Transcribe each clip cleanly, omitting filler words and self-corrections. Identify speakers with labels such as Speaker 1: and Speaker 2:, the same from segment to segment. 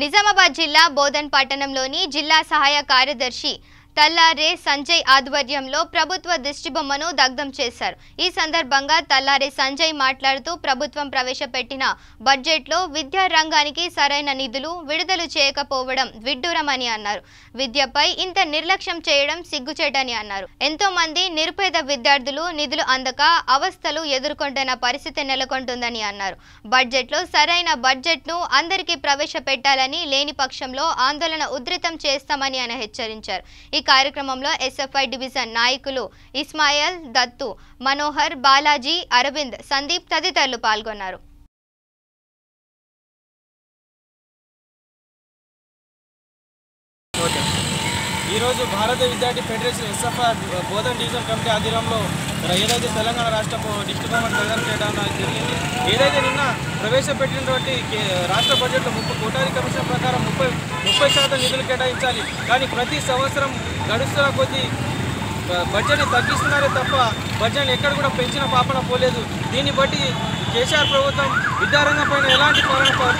Speaker 1: నిజామాబాద్ జిల్లా బోధన్ పట్టణంలోని జిల్లా సహాయ కార్యదర్శి తల్లారే సంజయ్ ఆధ్వర్యంలో ప్రభుత్వ దిష్టిబొమ్మను దగ్ధం చేశారు। ఈ సందర్భంగా తల్లారే సంజయ్ మాట్లాడుతూ ప్రభుత్వం ప్రవేశపెట్టిన బడ్జెట్లో విద్యా రంగానికి సరైన నిధులు విడుదల చేయకపోవడం విడ్డూరమని అన్నారు। విద్యపై ఇంత నిర్లక్ష్యం చేయడం సిగ్గుచేటని అన్నారు। ఎంతో మంది నిరుపేద విద్యార్థులు నిధులు అందక అవస్థలు ఎదుర్కొంటున్న పరిస్థితి నెలకొంటుందని అన్నారు। బడ్జెట్లో సరైన బడ్జెట్ను అందరికీ ప్రవేశపెట్టాలని లేని పక్షంలో ఆందోళన ఉధృతం చేస్తామని ఆయన హెచ్చరించారు। ఈ కార్యక్రమంలో ఎస్ఎఫ్ఐ డివిజన్ నాయకులు ఇస్మాయిల్, దత్తు, మనోహర్, బాలాజీ, అరవింద్, సందీప్ తదితరులు పాల్గొన్నారు।
Speaker 2: ఈరోజు భారతీయ విద్యార్థి federation SFI Bodhan division committee ఆధ్వర్యంలో ఏదైతే తెలంగాణ రాష్ట్ర దిష్టిబొమ్మను దగ్ధం చేయడం జరిగింది। ఏదైతే నిన్న ప్రవేశపెట్టినటువంటి రాష్ట్ర బడ్జెట్లో 30 కోటాది కమిషన్ ప్రకారం 30% నిధులు కేటాయించాలి, కానీ ప్రతి సంవత్సరం గడుస్తున్న కొద్దీ బడ్జెట్ని తగ్గిస్తున్నారే తప్ప బడ్జెట్ని ఎక్కడ కూడా పెంచిన పాపన పోలేదు। దీన్ని బట్టి కేసీఆర్ ప్రభుత్వం విద్యారంగం పైన ఎలాంటి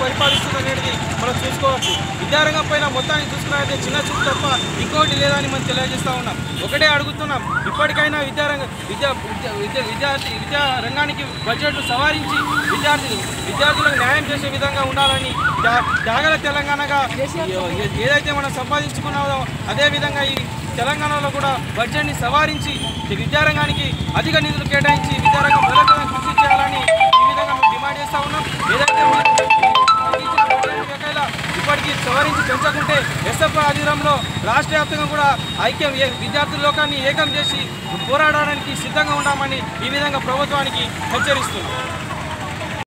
Speaker 2: పరిపాలిస్తుంది అనేది మనం చూసుకోవచ్చు। విద్యారంగం పైన మొత్తాన్ని చూసుకున్నట్లయితే చిన్న చూపు తప్ప ఇంకోటి లేదని మనం తెలియజేస్తూ ఉన్నాం। ఒకటే అడుగుతున్నాం, ఇప్పటికైనా విద్యా రంగానికి బడ్జెట్ను సవరించి విద్యార్థులకు న్యాయం చేసే విధంగా ఉండాలని, త్యాగల తెలంగాణగా ఏదైతే మనం సంపాదించుకున్నామో అదేవిధంగా ఈ తెలంగాణలో కూడా బడ్జెట్ని సవరించి విద్యారంగానికి అధిక నిధులు కేటాయించి విద్యారంగం బలోపేతం కృషి చేయాలని ఈ విధంగా మేము డిమాండ్ చేస్తూ ఉన్నాం। ఏదైతే ఇప్పటికీ సవరించి పెంచకుంటే ఎస్ఎఫ్ఐ ఆధ్వర్యంలో రాష్ట్ర వ్యాప్తంగా కూడా ఐక్యం విద్యార్థుల లోకాన్ని ఏకం చేసి పోరాడడానికి సిద్ధంగా ఉన్నామని ఈ విధంగా ప్రభుత్వానికి హెచ్చరిస్తుంది।